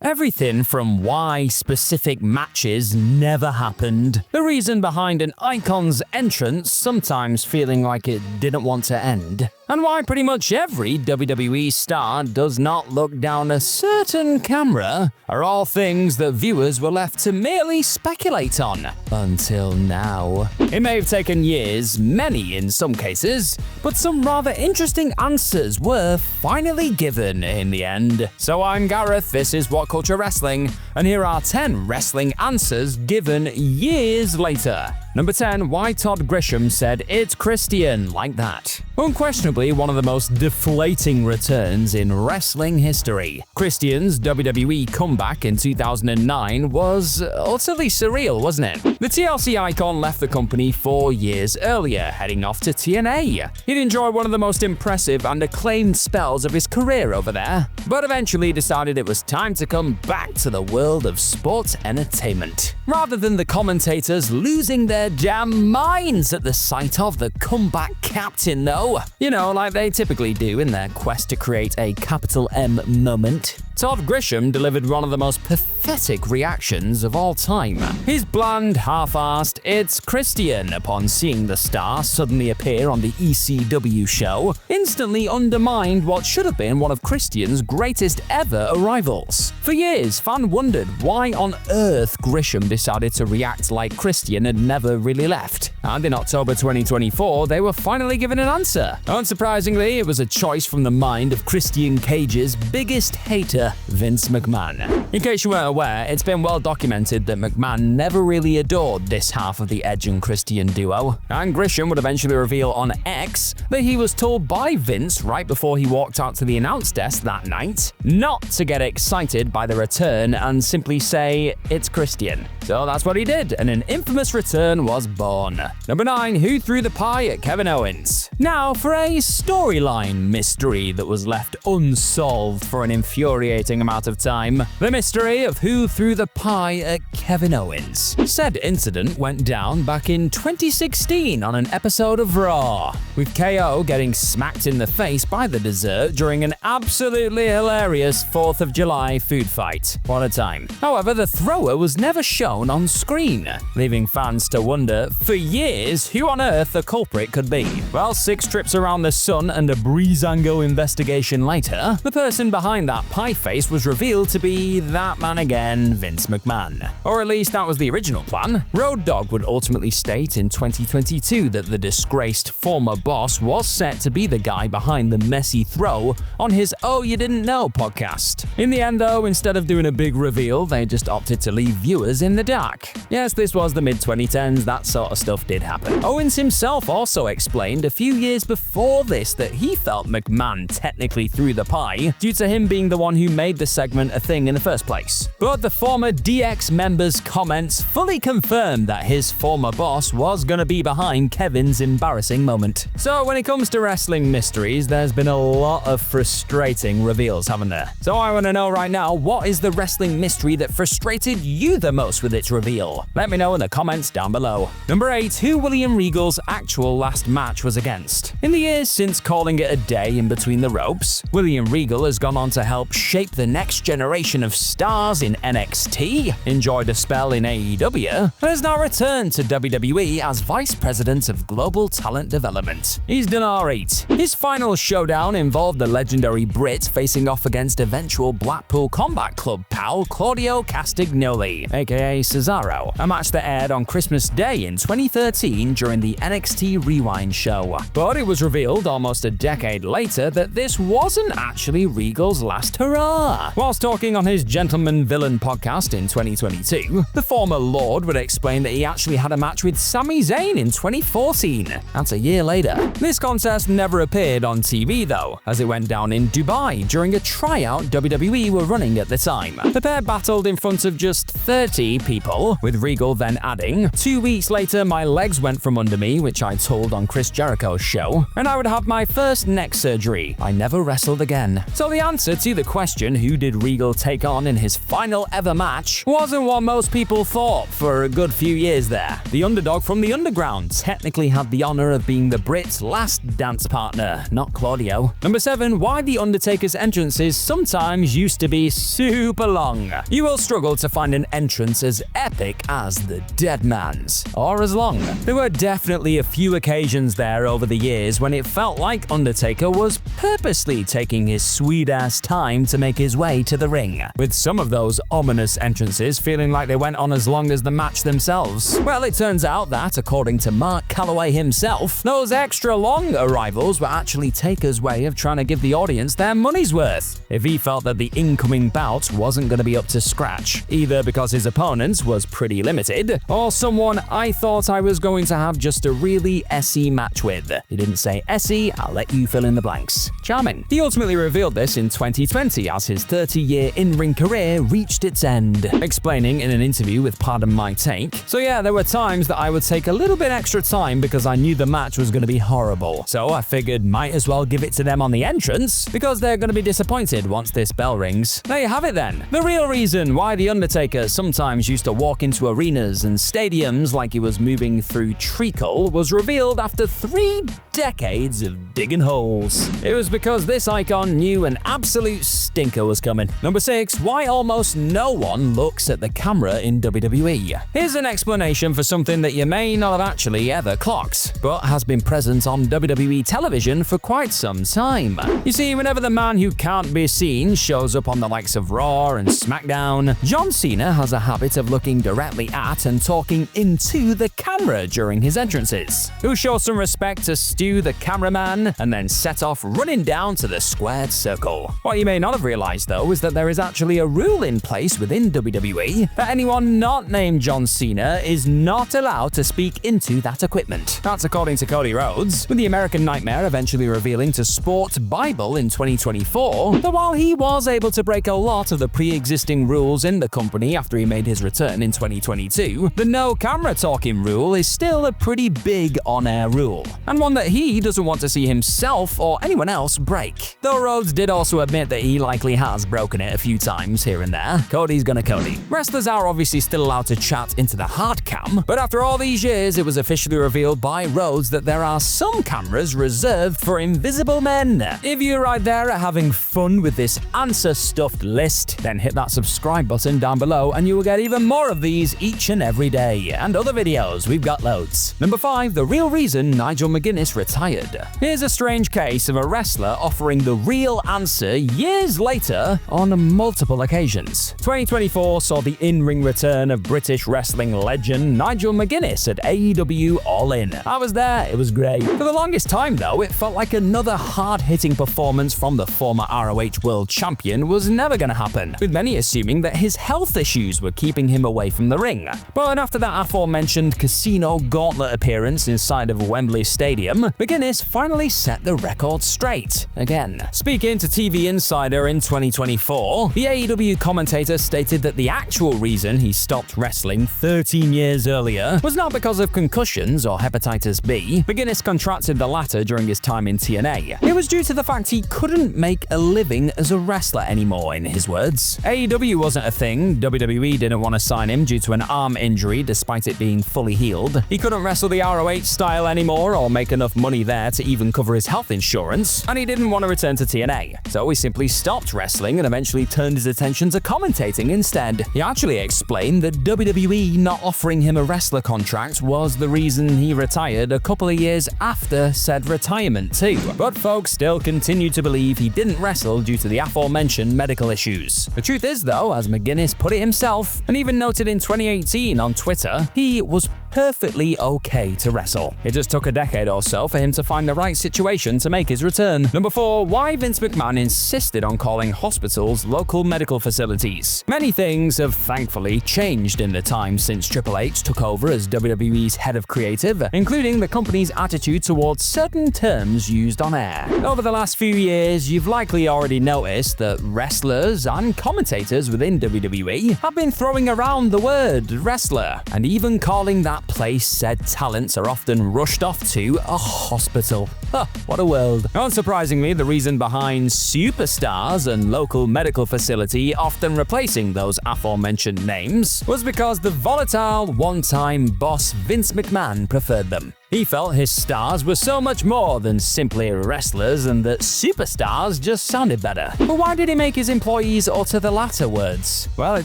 Everything from why specific matches never happened, the reason behind an icon's entrance sometimes feeling like it didn't want to end, and why pretty much every WWE star does not look down a certain camera are all things that viewers were left to merely speculate on. Until now. It may have taken years, many in some cases, but some rather interesting answers were finally given in the end. So I'm Gareth, this is What Culture Wrestling, and here are 10 wrestling answers given years later. Number 10, why Todd Grisham said it's Christian like that. Unquestionably one of the most deflating returns in wrestling history. Christian's WWE comeback in 2009 was utterly surreal, wasn't it? The TLC icon left the company 4 years earlier, heading off to TNA. He'd enjoyed one of the most impressive and acclaimed spells of his career over there, but eventually decided it was time to come back to the world of sports entertainment. Rather than the commentators losing their damn minds at the sight of the comeback captain though, you know, like they typically do in their quest to create a capital M moment, Todd Grisham delivered one of the most pathetic reactions of all time. His bland, half-arsed "it's Christian" upon seeing the star suddenly appear on the ECW show instantly undermined what should have been one of Christian's greatest ever arrivals. For years, fans wondered why on earth Grisham decided to react like Christian had never really left. And in October 2024, they were finally given an answer. Unsurprisingly, it was a choice from the mind of Christian Cage's biggest hater, Vince McMahon. In case you weren't aware, it's been well documented that McMahon never really adored this half of the Edge and Christian duo, and Grisham would eventually reveal on X that he was told by Vince right before he walked out to the announce desk that night not to get excited by the return and simply say, "it's Christian." So that's what he did, and an infamous return was born. Number 9, who threw the pie at Kevin Owens? Now for a storyline mystery that was left unsolved for an infuriating amount of time. The mystery of who threw the pie at Kevin Owens. Said incident went down back in 2016 on an episode of Raw, with KO getting smacked in the face by the dessert during an absolutely hilarious 4th of July food fight. What a time. However, the thrower was never shown on screen, leaving fans to wonder for years who on earth the culprit could be. Well, 6 trips around the sun and a Breezango investigation later, the person behind that pie face was revealed to be that man again, Vince McMahon. Or at least that was the original plan. Road Dogg would ultimately state in 2022 that the disgraced former boss was set to be the guy behind the messy throw on his Oh You Didn't Know podcast. In the end though, instead of doing a big reveal, they just opted to leave viewers in the dark. Yes, this was the mid-2010s, that sort of stuff did happen. Owens himself also explained a few years before this that he felt McMahon technically threw the pie due to him being the one who made the segment a thing in the first place. But the former DX member's comments fully confirmed that his former boss was gonna be behind Kevin's embarrassing moment. So when it comes to wrestling mysteries, there's been a lot of frustrating reveals, haven't there? So I want to know right now, what is the wrestling mystery that frustrated you the most with its reveal? Let me know in the comments down below. Number 8, who William Regals' actual last match was against. In the years since calling it a day in between the ropes, William Regal has gone on to help shape the next generation of stars in NXT, enjoyed a spell in AEW, and has now returned to WWE as Vice President of Global Talent Development. He's done alright. His final showdown involved the legendary Brit facing off against eventual Blackpool Combat Club pal Claudio Castagnoli, aka Cesaro, a match that aired on Christmas Day in 2013 during the NXT Rewind show. But it was revealed almost a decade later that this wasn't actually Regal's last hurrah. Whilst talking on his Gentleman Villain podcast in 2022, the former Lord would explain that he actually had a match with Sami Zayn in 2014. That's a year later. This contest never appeared on TV though, as it went down in Dubai during a tryout WWE were running at the time. The pair battled in front of just 30 people people, with Regal then adding, 2 weeks later my legs went from under me, which I told on Chris Jericho's show, and I would have my first neck surgery. I never wrestled again. So the answer to the question, who did Regal take on in his final ever match, wasn't what most people thought for a good few years there. The underdog from the underground technically had the honor of being the Brit's last dance partner, not Claudio. Number 7, why the Undertaker's entrances sometimes used to be super long. You will struggle to find an entrance as epic as the Dead Man's, or as long. There were definitely a few occasions there over the years when it felt like Undertaker was purposely taking his sweet-ass time to make his way to the ring, with some of those ominous entrances feeling like they went on as long as the match themselves. Well, it turns out that, according to Mark Calloway himself, those extra long arrivals were actually Taker's way of trying to give the audience their money's worth, if he felt that the incoming bout wasn't going to be up to scratch, either because his opponent was pretty limited, or someone I thought I was going to have just a really SE match with. He didn't say SE, I'll let you fill in the blanks. Charming. He ultimately revealed this in 2020 as his 30-year in-ring career reached its end, explaining in an interview with Pardon My Take, "So yeah, there were times that I would take a little bit extra time because I knew the match was going to be horrible. So I figured might as well give it to them on the entrance because they're going to be disappointed once this bell rings." There you have it then. The real reason why The Undertaker sometimes used to walk into arenas and stadiums like he was moving through treacle was revealed after 3 decades of digging holes. It was because this icon knew an absolute stinker was coming. Number 6, why almost no one looks at the camera in WWE. Here's an explanation for something that you may not have actually ever clocked, but has been present on WWE television for quite some time. You see, whenever the man who can't be seen shows up on the likes of Raw and SmackDown, John Cena has a habit of looking directly at and talking into the camera during his entrances. He'll show some respect to Stu the cameraman and then set off running down to the squared circle. What you may not have realized though is that there is actually a rule in place within WWE that anyone not named John Cena is not allowed to speak into that equipment. That's according to Cody Rhodes, with the American Nightmare eventually revealing to Sport Bible in 2024 that while he was able to break a lot of the pre-existing rules in the company after he made his return in 2022, the no camera talking rule is still a pretty big on-air rule, and one that he doesn't want to see himself or anyone else break. Though Rhodes did also admit that he likely has broken it a few times here and there. Cody's gonna Cody. Wrestlers are obviously still allowed to chat into the hard cam, but after all these years, it was officially revealed by Rhodes that there are some cameras reserved for invisible men. If you're right there at having fun with this answer-stuffed list, then hit that subscribe button down below and you will get even more of these each and every day, and other videos, we've got loads. Number 5, the real reason Nigel McGinness retired. Here's a strange case of a wrestler offering the real answer years later on multiple occasions. 2024 saw the in-ring return of British wrestling legend Nigel McGinness at AEW All In. I was there, it was great. For the longest time though, it felt like another hard-hitting performance from the former ROH World Champion was never gonna happen, with many assuming that his health issues were keeping him away from the ring. But after that aforementioned casino gauntlet appearance inside of Wembley Stadium, McGinness finally set the record straight again. Speaking to TV Insider in 2024, the AEW commentator stated that the actual reason he stopped wrestling 13 years earlier was not because of concussions or hepatitis B. McGinness contracted the latter during his time in TNA. It was due to the fact he couldn't make a living as a wrestler anymore, in his words. AEW wasn't a thing, WWE didn't want to sign him due to an arm injury despite it being fully healed. He couldn't wrestle the ROH style anymore or make enough money there to even cover his health insurance, and he didn't want to return to TNA. So he simply stopped wrestling and eventually turned his attention to commentating instead. He actually explained that WWE not offering him a wrestler contract was the reason he retired a couple of years after said retirement too. But folks still continue to believe he didn't wrestle due to the aforementioned medical issues. The truth is though, as McGinness put it himself, and even noted in 2018 on Twitter, he was perfectly okay to wrestle. It just took a decade or so for him to find the right situation to make his return. Number 4. Why Vince McMahon insisted on calling hospitals local medical facilities. Many things have thankfully changed in the time since Triple H took over as WWE's head of creative, including the company's attitude towards certain terms used on air. Over the last few years, you've likely already noticed that wrestlers and commentators within WWE have been throwing around the word wrestler, and even calling that place said talents are often rushed off to a hospital. Huh, what a world. Unsurprisingly, the reason behind superstars and local medical facility often replacing those aforementioned names was because the volatile, one-time boss Vince McMahon preferred them. He felt his stars were so much more than simply wrestlers and that superstars just sounded better. But why did he make his employees utter the latter words? Well, it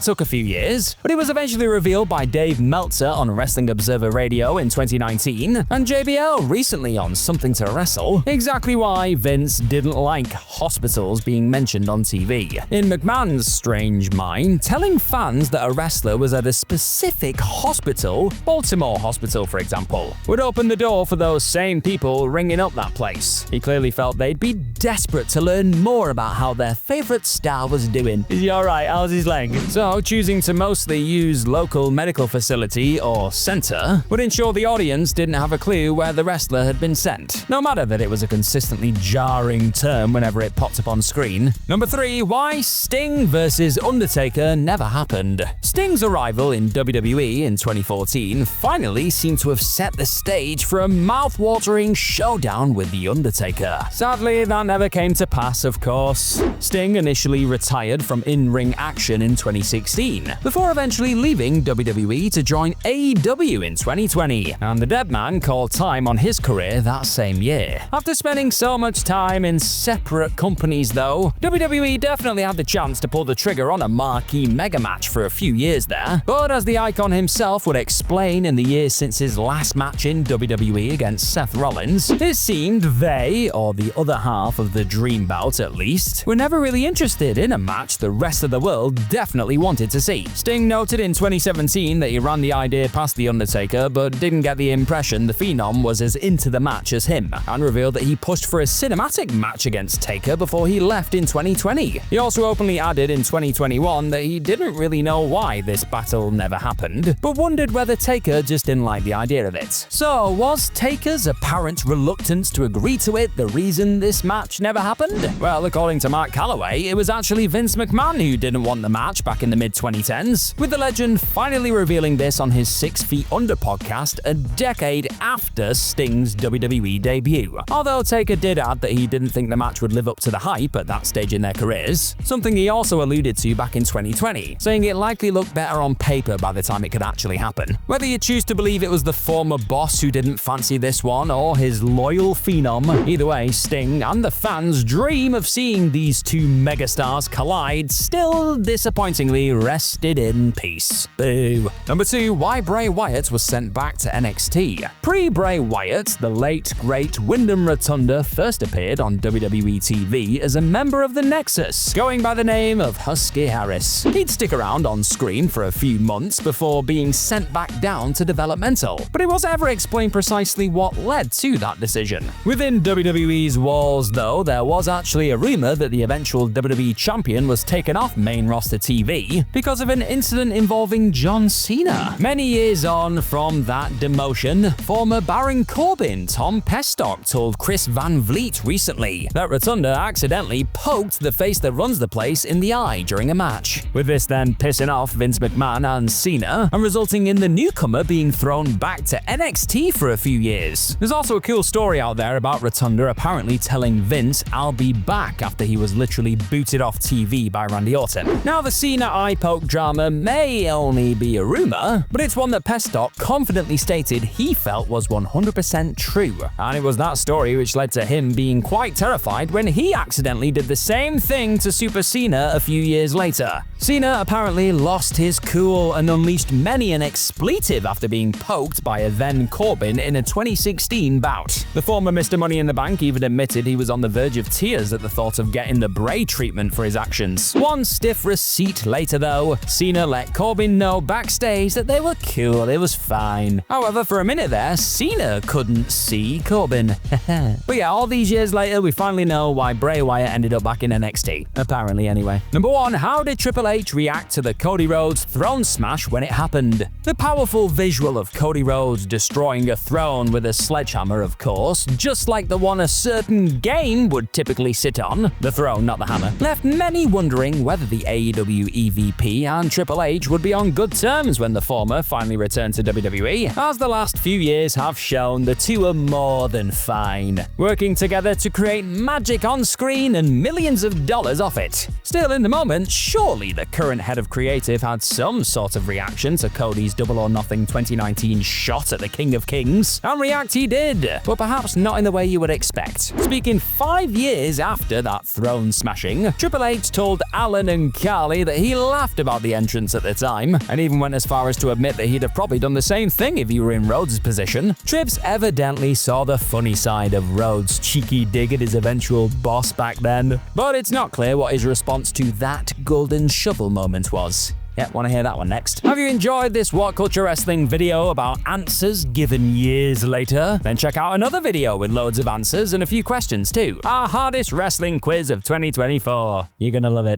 took a few years, but it was eventually revealed by Dave Meltzer on Wrestling Observer Radio in 2019, and JBL recently on Something to Wrestle, exactly why Vince didn't like hospitals being mentioned on TV. In McMahon's strange mind, telling fans that a wrestler was at a specific hospital, Baltimore Hospital for example, would open the door for those same people ringing up that place. He clearly felt they'd be desperate to learn more about how their favorite star was doing. Is he alright? How's his leg? So, choosing to mostly use local medical facility or center would ensure the audience didn't have a clue where the wrestler had been sent, no matter that it was a consistently jarring term whenever it popped up on screen. Number 3. Why Sting versus Undertaker never happened. Sting's arrival in WWE in 2014 finally seemed to have set the stage for a mouth-watering showdown with The Undertaker. Sadly, that never came to pass, of course. Sting initially retired from in-ring action in 2016, before eventually leaving WWE to join AEW in 2020, and the dead man called time on his career that same year. After spending so much time in separate companies though, WWE definitely had the chance to pull the trigger on a marquee mega match for a few years there, but as the icon himself would explain in the years since his last match in WWE against Seth Rollins, it seemed they, or the other half of the dream bout at least, were never really interested in a match the rest of the world definitely wanted to see. Sting noted in 2017 that he ran the idea past The Undertaker but didn't get the impression the Phenom was as into the match as him, and revealed that he pushed for a cinematic match against Taker before he left in 2020. He also openly added in 2021 that he didn't really know why this battle never happened, but wondered whether Taker just didn't like the idea of it. So, was Taker's apparent reluctance to agree to it the reason this match never happened? Well, according to Mark Calloway, it was actually Vince McMahon who didn't want the match back in the mid-2010s, with the legend finally revealing this on his 6 Feet Under podcast a decade after Sting's WWE debut. Although Taker did add that he didn't think the match would live up to the hype at that stage in their careers, something he also alluded to back in 2020, saying it likely looked better on paper by the time it could actually happen. Whether you choose to believe it was the former boss who didn't fancy this one or his loyal Phenom, either way, Sting and the fans' dream of seeing these two megastars collide still disappointingly rested in peace. Boo. Number 2. Why Bray Wyatt was sent back to NXT. Pre-Bray Wyatt, the late, great Wyndham Rotunda first appeared on WWE TV as a member of the Nexus, going by the name of Husky Harris. He'd stick around on screen for a few months before being sent back down to developmental, but it was ever explained precisely what led to that decision. Within WWE's walls, though, there was actually a rumor that the eventual WWE champion was taken off main roster TV because of an incident involving John Cena. Many years on from that demotion, former Baron Corbin Tom Pestock told Chris Van Vliet recently that Rotunda accidentally poked the face that runs the place in the eye during a match, with this then pissing off Vince McMahon and Cena and resulting in the newcomer being thrown back to NXT for a few years. There's also a cool story out there about Rotunda apparently telling Vince "I'll be back" after he was literally booted off TV by Randy Orton. Now, the Cena eye poke drama may only be a rumor, but it's one that Pestock confidently stated he felt was 100% true, and it was that story which led to him being quite terrified when he accidentally did the same thing to Super Cena a few years later. Cena apparently lost his cool and unleashed many an expletive after being poked by a then Corbin in a 2016 bout. The former Mr. Money in the Bank even admitted he was on the verge of tears at the thought of getting the Bray treatment for his actions. One stiff receipt later though, Cena let Corbin know backstage that they were cool, it was fine. However, for a minute there, Cena couldn't see Corbin. But yeah, all these years later, we finally know why Bray Wyatt ended up back in NXT. Apparently anyway. Number 1, how did Triple H react to the Cody Rhodes throne smash when it happened? The powerful visual of Cody Rhodes destroying a throne with a sledgehammer, of course, just like the one a certain game would typically sit on, the throne, not the hammer, left many wondering whether the AEW EVP and Triple H would be on good terms when the former finally returned to WWE. As the last few years have shown, the two are more than fine, working together to create magic on screen and millions of dollars off it. Still, in the moment, surely the current head of creative had some sort of reaction to Cody's Double or Nothing 2019 shot at the King of Kings, and react he did, but perhaps not in the way you would expect. Speaking 5 years after that throne smashing, Triple H told Alan and Carly that he laughed about the entrance at the time, and even went as far as to admit that he'd have probably done the same thing if he were in Rhodes' position. Trips evidently saw the funny side of Rhodes' cheeky dig at his eventual boss back then, but it's not clear what his response to that golden shovel moment was. Yeah, want to hear that one next? Have you enjoyed this What Culture Wrestling video about answers given years later? Then check out another video with loads of answers and a few questions too. Our hardest wrestling quiz of 2024. You're gonna love it.